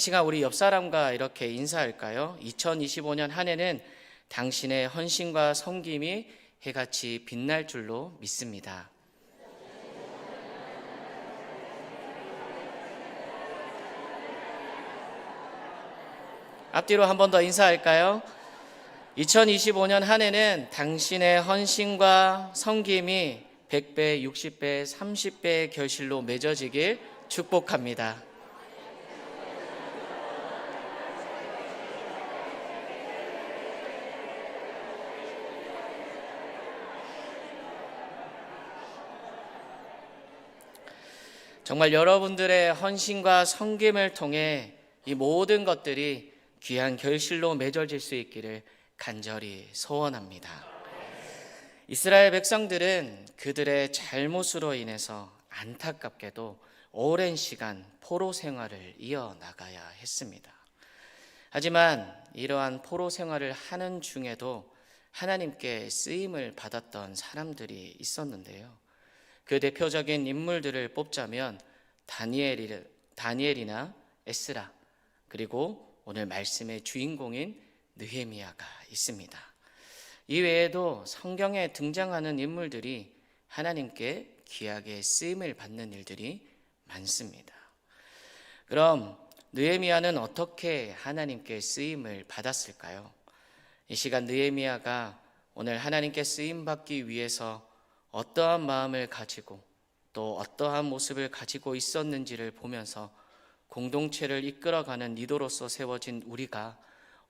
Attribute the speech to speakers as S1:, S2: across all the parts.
S1: 이 시간 우리 옆 사람과 이렇게 인사할까요? 2025년 한 해는 당신의 헌신과 섬김이 해같이 빛날 줄로 믿습니다. 앞뒤로 한 번 더 인사할까요? 2025년 한 해는 당신의 헌신과 섬김이 100배, 60배, 30배의 결실로 맺어지길 축복합니다. 정말 여러분들의 헌신과 섬김을 통해 이 모든 것들이 귀한 결실로 맺어질 수 있기를 간절히 소원합니다. 이스라엘 백성들은 그들의 잘못으로 인해서 안타깝게도 오랜 시간 포로 생활을 이어나가야 했습니다. 하지만 이러한 포로 생활을 하는 중에도 하나님께 쓰임을 받았던 사람들이 있었는데요. 그 대표적인 인물들을 뽑자면 다니엘이나 에스라, 그리고 오늘 말씀의 주인공인 느헤미야가 있습니다. 이 외에도 성경에 등장하는 인물들이 하나님께 귀하게 쓰임을 받는 일들이 많습니다. 그럼 느헤미야는 어떻게 하나님께 쓰임을 받았을까요? 이 시간 느헤미야가 오늘 하나님께 쓰임 받기 위해서 어떠한 마음을 가지고 또 어떠한 모습을 가지고 있었는지를 보면서 공동체를 이끌어가는 리더로서 세워진 우리가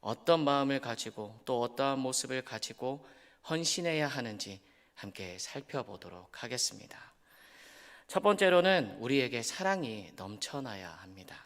S1: 어떤 마음을 가지고 또 어떠한 모습을 가지고 헌신해야 하는지 함께 살펴보도록 하겠습니다. 첫 번째로는 우리에게 사랑이 넘쳐나야 합니다.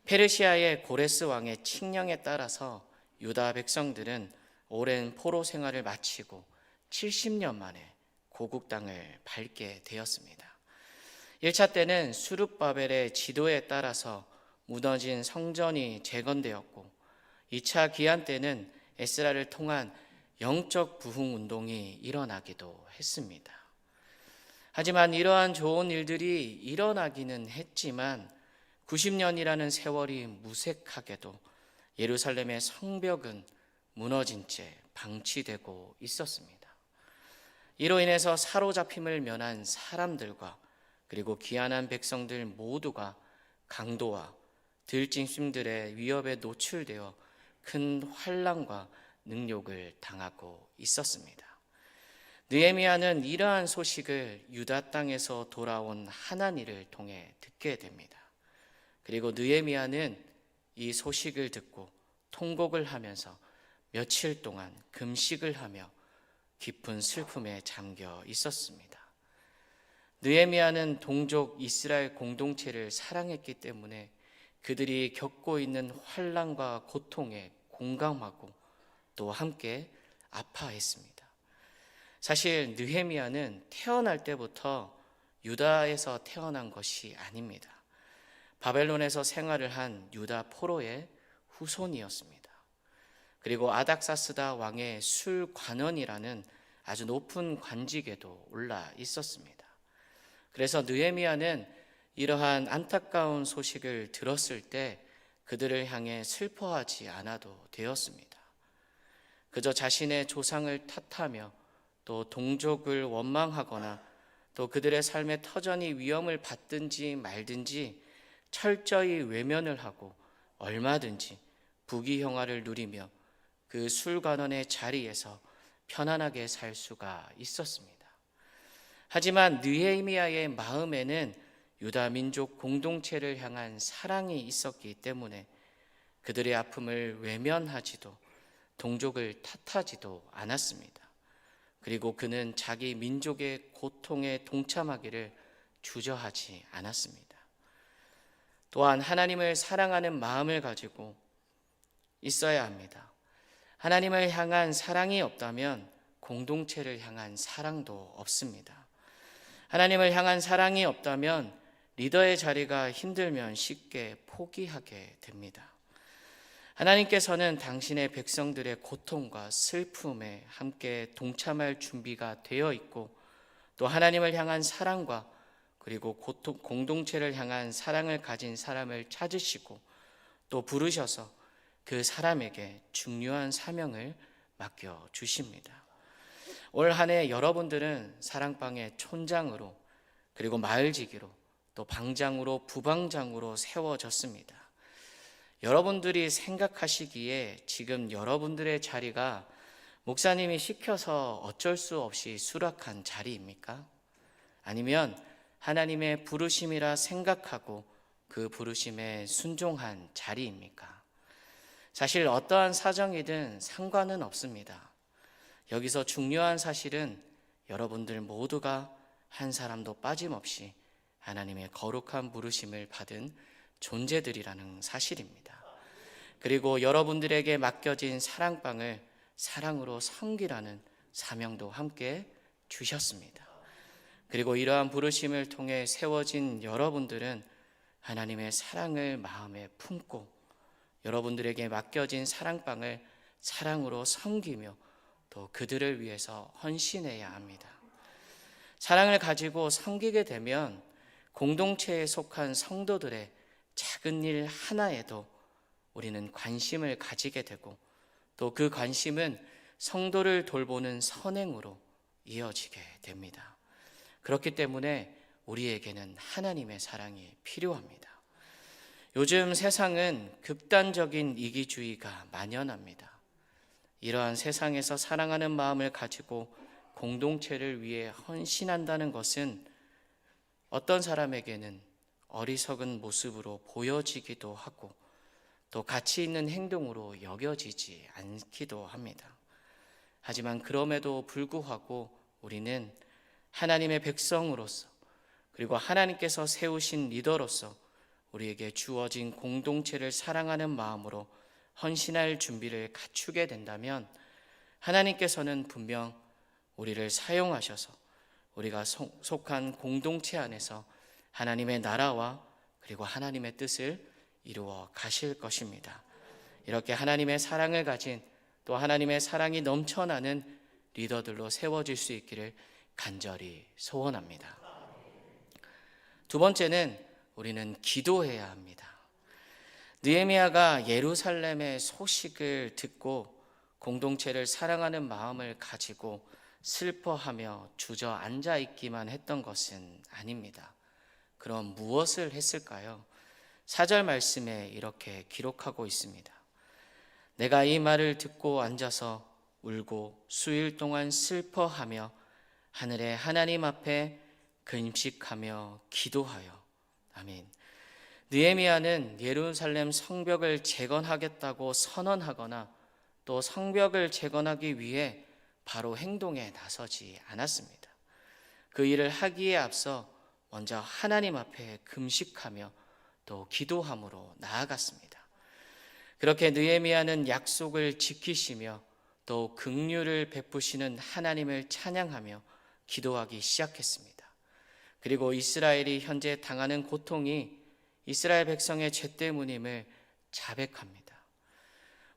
S1: 페르시아의 고레스 왕의 칙령에 따라서 유다 백성들은 오랜 포로 생활을 마치고 70년 만에 고국 땅을 밟게 되었습니다. 1차 때는 수룹바벨의 지도에 따라서 무너진 성전이 재건되었고 2차 기한 때는 에스라를 통한 영적 부흥 운동이 일어나기도 했습니다. 하지만 이러한 좋은 일들이 일어나기는 했지만 90년이라는 세월이 무색하게도 예루살렘의 성벽은 무너진 채 방치되고 있었습니다. 이로 인해서 사로잡힘을 면한 사람들과 그리고 귀환한 백성들 모두가 강도와 들짐승들의 위협에 노출되어 큰 환난과 능욕을 당하고 있었습니다. 느헤미야는 이러한 소식을 유다 땅에서 돌아온 하나니를 통해 듣게 됩니다. 그리고 느헤미야는 이 소식을 듣고 통곡을 하면서 며칠 동안 금식을 하며 깊은 슬픔에 잠겨 있었습니다. 느헤미야는 동족 이스라엘 공동체를 사랑했기 때문에 그들이 겪고 있는 환난과 고통에 공감하고 또 함께 아파했습니다. 사실 느헤미야는 태어날 때부터 유다에서 태어난 것이 아닙니다. 바벨론에서 생활을 한 유다 포로의 후손이었습니다. 그리고 아닥사스다 왕의 술관원이라는 아주 높은 관직에도 올라 있었습니다. 그래서 느헤미야는 이러한 안타까운 소식을 들었을 때 그들을 향해 슬퍼하지 않아도 되었습니다. 그저 자신의 조상을 탓하며 또 동족을 원망하거나 또 그들의 삶에 터전히 위험을 받든지 말든지 철저히 외면을 하고 얼마든지 부귀영화를 누리며 그 술관원의 자리에서 편안하게 살 수가 있었습니다. 하지만 느헤미야의 마음에는 유다 민족 공동체를 향한 사랑이 있었기 때문에 그들의 아픔을 외면하지도 동족을 탓하지도 않았습니다. 그리고 그는 자기 민족의 고통에 동참하기를 주저하지 않았습니다. 또한 하나님을 사랑하는 마음을 가지고 있어야 합니다. 하나님을 향한 사랑이 없다면 공동체를 향한 사랑도 없습니다. 하나님을 향한 사랑이 없다면 리더의 자리가 힘들면 쉽게 포기하게 됩니다. 하나님께서는 당신의 백성들의 고통과 슬픔에 함께 동참할 준비가 되어 있고 또 하나님을 향한 사랑과 그리고 공동체를 향한 사랑을 가진 사람을 찾으시고 또 부르셔서 그 사람에게 중요한 사명을 맡겨 주십니다. 올 한 해 여러분들은 사랑방의 촌장으로, 그리고 마을지기로, 또 방장으로, 부방장으로 세워졌습니다. 여러분들이 생각하시기에 지금 여러분들의 자리가 목사님이 시켜서 어쩔 수 없이 수락한 자리입니까? 아니면 하나님의 부르심이라 생각하고 그 부르심에 순종한 자리입니까? 사실 어떠한 사정이든 상관은 없습니다. 여기서 중요한 사실은 여러분들 모두가 한 사람도 빠짐없이 하나님의 거룩한 부르심을 받은 존재들이라는 사실입니다. 그리고 여러분들에게 맡겨진 사랑방을 사랑으로 섬기라는 사명도 함께 주셨습니다. 그리고 이러한 부르심을 통해 세워진 여러분들은 하나님의 사랑을 마음에 품고 여러분들에게 맡겨진 사랑방을 사랑으로 섬기며 또 그들을 위해서 헌신해야 합니다. 사랑을 가지고 섬기게 되면 공동체에 속한 성도들의 작은 일 하나에도 우리는 관심을 가지게 되고 또 그 관심은 성도를 돌보는 선행으로 이어지게 됩니다. 그렇기 때문에 우리에게는 하나님의 사랑이 필요합니다. 요즘 세상은 극단적인 이기주의가 만연합니다. 이러한 세상에서 사랑하는 마음을 가지고 공동체를 위해 헌신한다는 것은 어떤 사람에게는 어리석은 모습으로 보여지기도 하고 또 가치 있는 행동으로 여겨지지 않기도 합니다. 하지만 그럼에도 불구하고 우리는 하나님의 백성으로서 그리고 하나님께서 세우신 리더로서 우리에게 주어진 공동체를 사랑하는 마음으로 헌신할 준비를 갖추게 된다면 하나님께서는 분명 우리를 사용하셔서 우리가 속한 공동체 안에서 하나님의 나라와 그리고 하나님의 뜻을 이루어 가실 것입니다. 이렇게 하나님의 사랑을 가진 또 하나님의 사랑이 넘쳐나는 리더들로 세워질 수 있기를 간절히 소원합니다. 두 번째는 우리는 기도해야 합니다. 느헤미야가 예루살렘의 소식을 듣고 공동체를 사랑하는 마음을 가지고 슬퍼하며 주저앉아 있기만 했던 것은 아닙니다. 그럼 무엇을 했을까요? 4절 말씀에 이렇게 기록하고 있습니다. 내가 이 말을 듣고 앉아서 울고 수일 동안 슬퍼하며 하늘의 하나님 앞에 금식하며 기도하여. 아멘. 느헤미야는 예루살렘 성벽을 재건하겠다고 선언하거나 또 성벽을 재건하기 위해 바로 행동에 나서지 않았습니다. 그 일을 하기에 앞서 먼저 하나님 앞에 금식하며 또 기도함으로 나아갔습니다. 그렇게 느헤미야는 약속을 지키시며 또 긍휼을 베푸시는 하나님을 찬양하며 기도하기 시작했습니다. 그리고 이스라엘이 현재 당하는 고통이 이스라엘 백성의 죄 때문임을 자백합니다.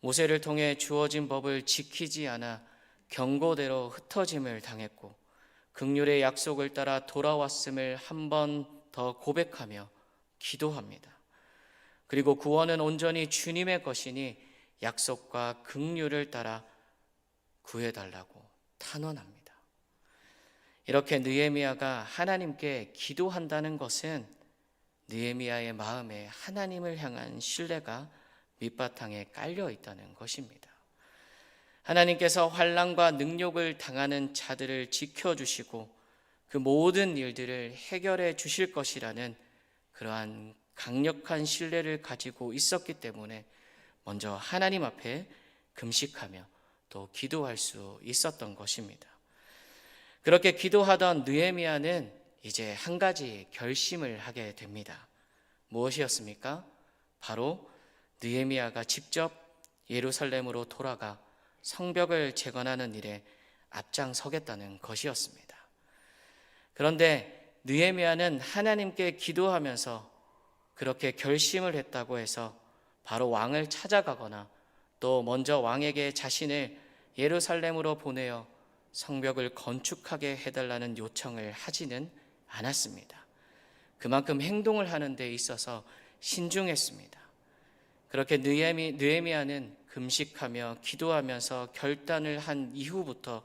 S1: 모세를 통해 주어진 법을 지키지 않아 경고대로 흩어짐을 당했고 긍휼의 약속을 따라 돌아왔음을 한 번 더 고백하며 기도합니다. 그리고 구원은 온전히 주님의 것이니 약속과 긍휼을 따라 구해달라고 탄원합니다. 이렇게 느헤미야가 하나님께 기도한다는 것은 느헤미야의 마음에 하나님을 향한 신뢰가 밑바탕에 깔려 있다는 것입니다. 하나님께서 환난과 능욕을 당하는 자들을 지켜주시고 그 모든 일들을 해결해 주실 것이라는 그러한 강력한 신뢰를 가지고 있었기 때문에 먼저 하나님 앞에 금식하며 또 기도할 수 있었던 것입니다. 그렇게 기도하던 느헤미야는 이제 한 가지 결심을 하게 됩니다. 무엇이었습니까? 바로 느헤미야가 직접 예루살렘으로 돌아가 성벽을 재건하는 일에 앞장서겠다는 것이었습니다. 그런데 느헤미야는 하나님께 기도하면서 그렇게 결심을 했다고 해서 바로 왕을 찾아가거나 또 먼저 왕에게 자신을 예루살렘으로 보내어 성벽을 건축하게 해달라는 요청을 하지는 않았습니다. 그만큼 행동을 하는 데 있어서 신중했습니다. 그렇게 느헤미야는 금식하며 기도하면서 결단을 한 이후부터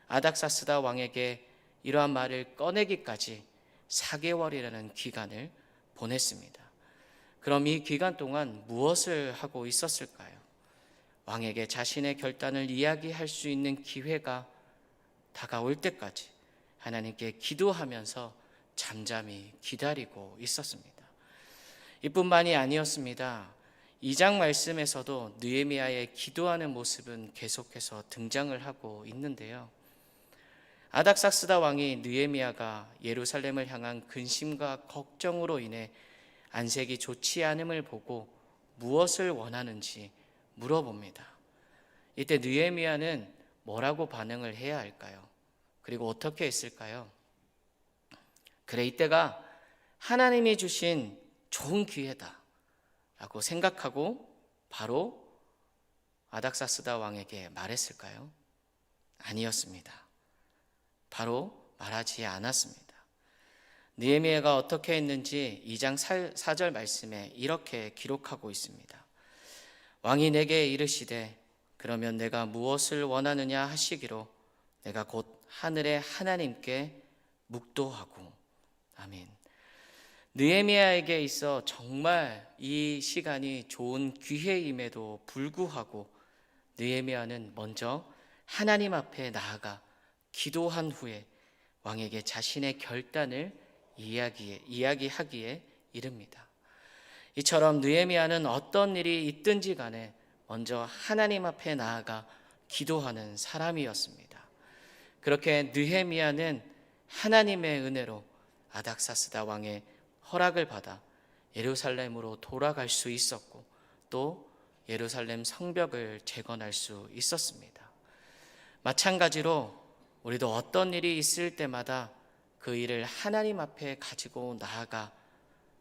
S1: 아닥사스다 왕에게 이러한 말을 꺼내기까지 4개월이라는 기간을 보냈습니다. 그럼 이 기간 동안 무엇을 하고 있었을까요? 왕에게 자신의 결단을 이야기할 수 있는 기회가 다가올 때까지 하나님께 기도하면서 잠잠히 기다리고 있었습니다. 이뿐만이 아니었습니다. 2장 말씀에서도 느헤미야의 기도하는 모습은 계속해서 등장을 하고 있는데요. 아닥사스다 왕이 느헤미야가 예루살렘을 향한 근심과 걱정으로 인해 안색이 좋지 않음을 보고 무엇을 원하는지 물어봅니다. 이때 느헤미야는 뭐라고 반응을 해야 할까요? 그리고 어떻게 했을까요? 그래, 이때가 하나님이 주신 좋은 기회다 라고 생각하고 바로 아닥사스다 왕에게 말했을까요? 아니었습니다. 바로 말하지 않았습니다. 느헤미야가 어떻게 했는지 2장 4절 말씀에 이렇게 기록하고 있습니다. 왕이 내게 이르시되 그러면 내가 무엇을 원하느냐 하시기로 내가 곧 하늘의 하나님께 묵도하고. 아멘. 느헤미야에게 있어 정말 이 시간이 좋은 기회임에도 불구하고 느헤미야는 먼저 하나님 앞에 나아가 기도한 후에 왕에게 자신의 결단을 이야기하기에 이릅니다. 이처럼 느헤미야는 어떤 일이 있든지 간에 먼저 하나님 앞에 나아가 기도하는 사람이었습니다. 그렇게 느헤미야는 하나님의 은혜로 아닥사스다 왕의 허락을 받아 예루살렘으로 돌아갈 수 있었고 또 예루살렘 성벽을 재건할 수 있었습니다. 마찬가지로 우리도 어떤 일이 있을 때마다 그 일을 하나님 앞에 가지고 나아가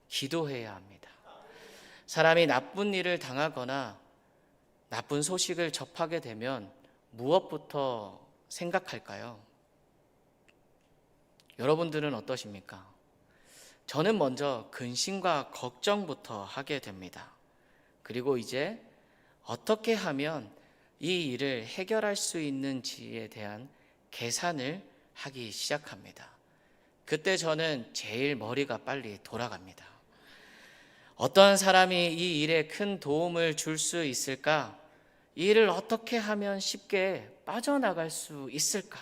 S1: 기도해야 합니다. 사람이 나쁜 일을 당하거나 나쁜 소식을 접하게 되면 무엇부터 생각할까요? 여러분들은 어떠십니까? 저는 먼저 근심과 걱정부터 하게 됩니다. 그리고 이제 어떻게 하면 이 일을 해결할 수 있는지에 대한 계산을 하기 시작합니다. 그때 저는 제일 머리가 빨리 돌아갑니다. 어떤 사람이 이 일에 큰 도움을 줄 수 있을까? 이 일을 어떻게 하면 쉽게 빠져나갈 수 있을까?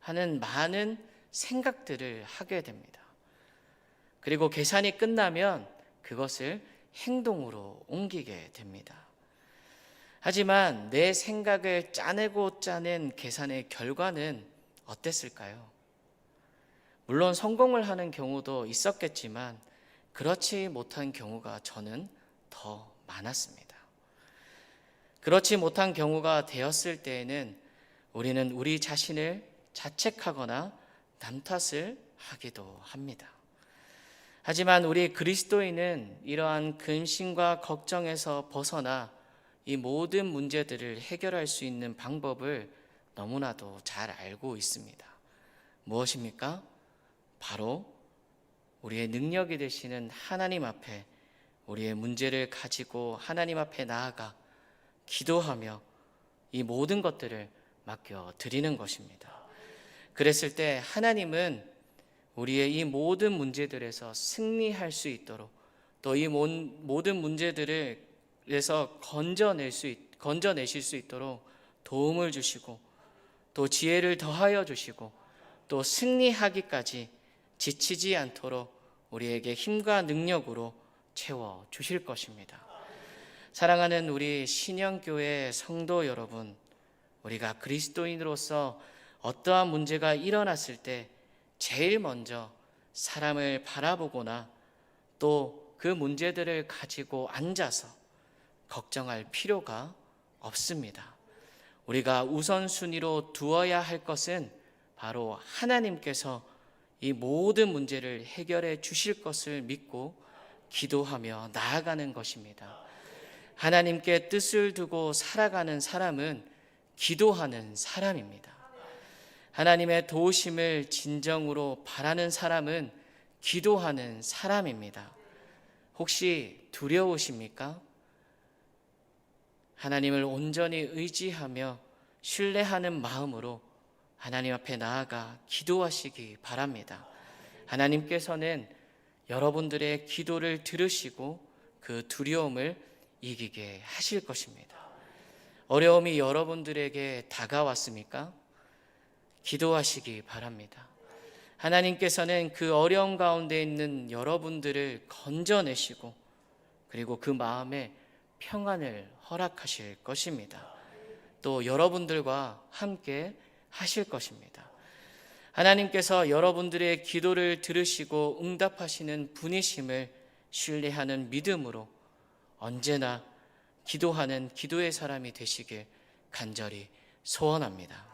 S1: 하는 많은 생각들을 하게 됩니다. 그리고 계산이 끝나면 그것을 행동으로 옮기게 됩니다. 하지만 내 생각을 짜내고 짜낸 계산의 결과는 어땠을까요? 물론 성공을 하는 경우도 있었겠지만 그렇지 못한 경우가 저는 더 많았습니다. 그렇지 못한 경우가 되었을 때에는 우리는 우리 자신을 자책하거나 남 탓을 하기도 합니다. 하지만 우리 그리스도인은 이러한 근심과 걱정에서 벗어나 이 모든 문제들을 해결할 수 있는 방법을 너무나도 잘 알고 있습니다. 무엇입니까? 바로 우리의 능력이 되시는 하나님 앞에 우리의 문제를 가지고 하나님 앞에 나아가 기도하며 이 모든 것들을 맡겨 드리는 것입니다. 그랬을 때 하나님은 우리의 이 모든 문제들에서 승리할 수 있도록 또 이 모든 문제들에서 건져내실 수 있도록 도움을 주시고 또 지혜를 더하여 주시고 또 승리하기까지 지치지 않도록 우리에게 힘과 능력으로 채워 주실 것입니다. 사랑하는 우리 신영교회 성도 여러분, 우리가 그리스도인으로서 어떠한 문제가 일어났을 때 제일 먼저 사람을 바라보거나 또 그 문제들을 가지고 앉아서 걱정할 필요가 없습니다. 우리가 우선순위로 두어야 할 것은 바로 하나님께서 이 모든 문제를 해결해 주실 것을 믿고 기도하며 나아가는 것입니다. 하나님께 뜻을 두고 살아가는 사람은 기도하는 사람입니다. 하나님의 도우심을 진정으로 바라는 사람은 기도하는 사람입니다. 혹시 두려우십니까? 하나님을 온전히 의지하며 신뢰하는 마음으로 하나님 앞에 나아가 기도하시기 바랍니다. 하나님께서는 여러분들의 기도를 들으시고 그 두려움을 이기게 하실 것입니다. 어려움이 여러분들에게 다가왔습니까? 기도하시기 바랍니다. 하나님께서는 그 어려움 가운데 있는 여러분들을 건져내시고 그리고 그 마음에 평안을 허락하실 것입니다. 또 여러분들과 함께 하실 것입니다. 하나님께서 여러분들의 기도를 들으시고 응답하시는 분이심을 신뢰하는 믿음으로 언제나 기도하는 기도의 사람이 되시길 간절히 소원합니다.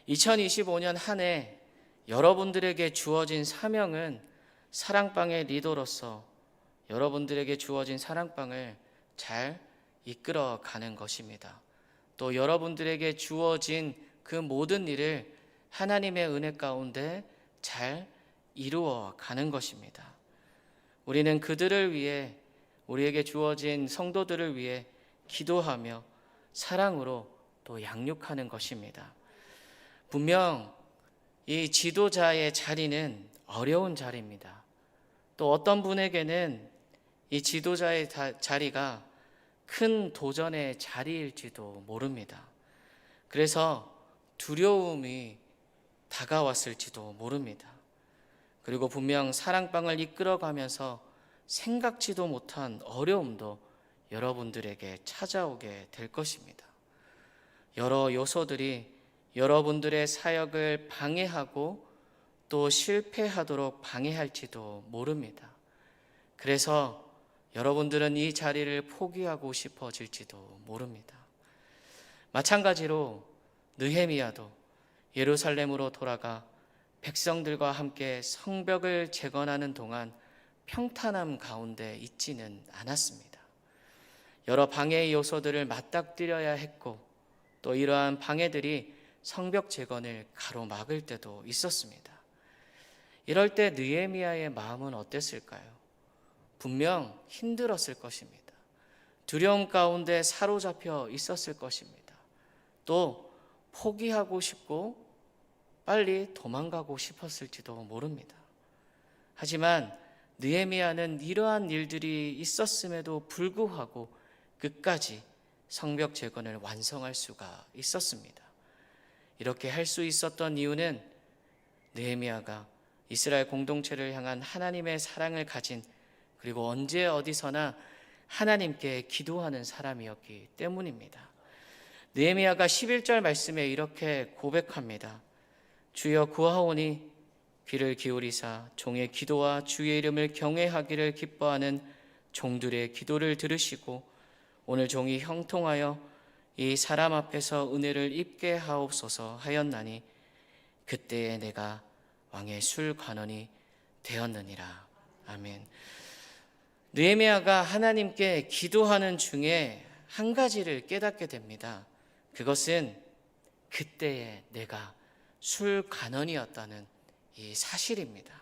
S1: 2025년 한 해 여러분들에게 주어진 사명은 사랑방의 리더로서 여러분들에게 주어진 사랑방을 잘 이끌어가는 것입니다. 또 여러분들에게 주어진 그 모든 일을 하나님의 은혜 가운데 잘 이루어가는 것입니다. 우리는 그들을 위해, 우리에게 주어진 성도들을 위해 기도하며 사랑으로 또 양육하는 것입니다. 분명 이 지도자의 자리는 어려운 자리입니다. 또 어떤 분에게는 이 지도자의 자리가 큰 도전의 자리일지도 모릅니다. 그래서 두려움이 다가왔을지도 모릅니다. 그리고 분명 사랑방을 이끌어가면서 생각지도 못한 어려움도 여러분들에게 찾아오게 될 것입니다. 여러 요소들이 여러분들의 사역을 방해하고 또 실패하도록 방해할지도 모릅니다. 그래서 여러분들은 이 자리를 포기하고 싶어질지도 모릅니다. 마찬가지로 느헤미야도 예루살렘으로 돌아가 백성들과 함께 성벽을 재건하는 동안 평탄함 가운데 있지는 않았습니다. 여러 방해의 요소들을 맞닥뜨려야 했고 또 이러한 방해들이 성벽 재건을 가로막을 때도 있었습니다. 이럴 때 느헤미야의 마음은 어땠을까요? 분명 힘들었을 것입니다. 두려움 가운데 사로잡혀 있었을 것입니다. 또 포기하고 싶고 빨리 도망가고 싶었을지도 모릅니다. 하지만 느헤미야는 이러한 일들이 있었음에도 불구하고 끝까지 성벽 재건을 완성할 수가 있었습니다. 이렇게 할 수 있었던 이유는 느헤미야가 이스라엘 공동체를 향한 하나님의 사랑을 가진 그리고 언제 어디서나 하나님께 기도하는 사람이었기 때문입니다. 느헤미야가 11절 말씀에 이렇게 고백합니다. 주여 구하오니 귀를 기울이사 종의 기도와 주의 이름을 경외하기를 기뻐하는 종들의 기도를 들으시고 오늘 종이 형통하여 이 사람 앞에서 은혜를 입게 하옵소서 하였나니 그때에 내가 왕의 술 관원이 되었느니라. 아멘. 느헤미야가 하나님께 기도하는 중에 한 가지를 깨닫게 됩니다. 그것은 그때에 내가 술 관원이었다는 이 사실입니다.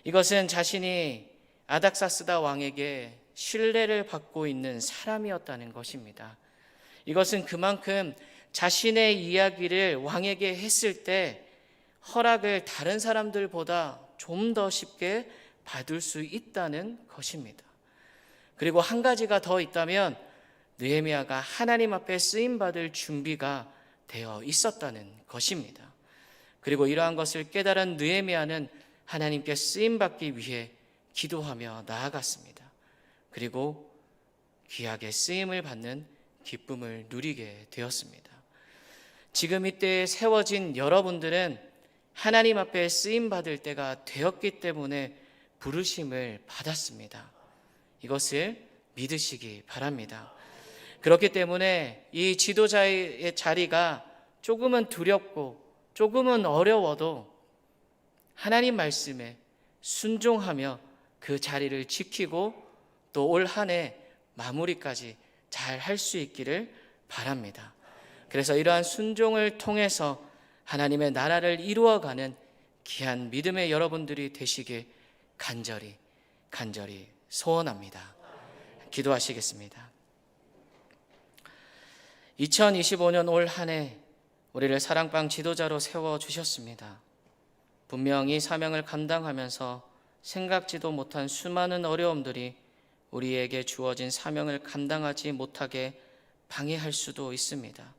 S1: 이것은 자신이 아닥사스다 왕에게 신뢰를 받고 있는 사람이었다는 것입니다. 이것은 그만큼 자신의 이야기를 왕에게 했을 때 허락을 다른 사람들보다 좀 더 쉽게 받을 수 있다는 것입니다. 그리고 한 가지가 더 있다면 느헤미야가 하나님 앞에 쓰임받을 준비가 되어 있었다는 것입니다. 그리고 이러한 것을 깨달은 느헤미야는 하나님께 쓰임받기 위해 기도하며 나아갔습니다. 그리고 귀하게 쓰임을 받는 기쁨을 누리게 되었습니다. 지금 이때에 세워진 여러분들은 하나님 앞에 쓰임받을 때가 되었기 때문에 부르심을 받았습니다. 이것을 믿으시기 바랍니다. 그렇기 때문에 이 지도자의 자리가 조금은 두렵고 조금은 어려워도 하나님 말씀에 순종하며 그 자리를 지키고 또 올 한 해 마무리까지 잘 할 수 있기를 바랍니다. 그래서 이러한 순종을 통해서 하나님의 나라를 이루어가는 귀한 믿음의 여러분들이 되시길 간절히 소원합니다. 기도하시겠습니다. 2025년 올 한 해 우리를 사랑방 지도자로 세워주셨습니다. 분명히 사명을 감당하면서 생각지도 못한 수많은 어려움들이 우리에게 주어진 사명을 감당하지 못하게 방해할 수도 있습니다.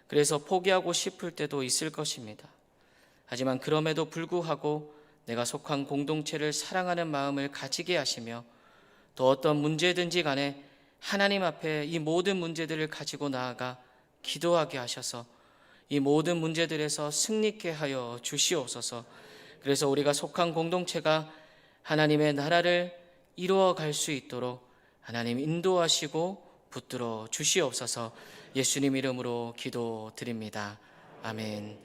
S1: 그래서 포기하고 싶을 때도 있을 것입니다. 하지만 그럼에도 불구하고 내가 속한 공동체를 사랑하는 마음을 가지게 하시며 또 어떤 문제든지 간에 하나님 앞에 이 모든 문제들을 가지고 나아가 기도하게 하셔서 이 모든 문제들에서 승리케 하여 주시옵소서. 그래서 우리가 속한 공동체가 하나님의 나라를 이루어 갈 수 있도록 하나님 인도하시고 붙들어 주시옵소서. 예수님 이름으로 기도드립니다. 아멘.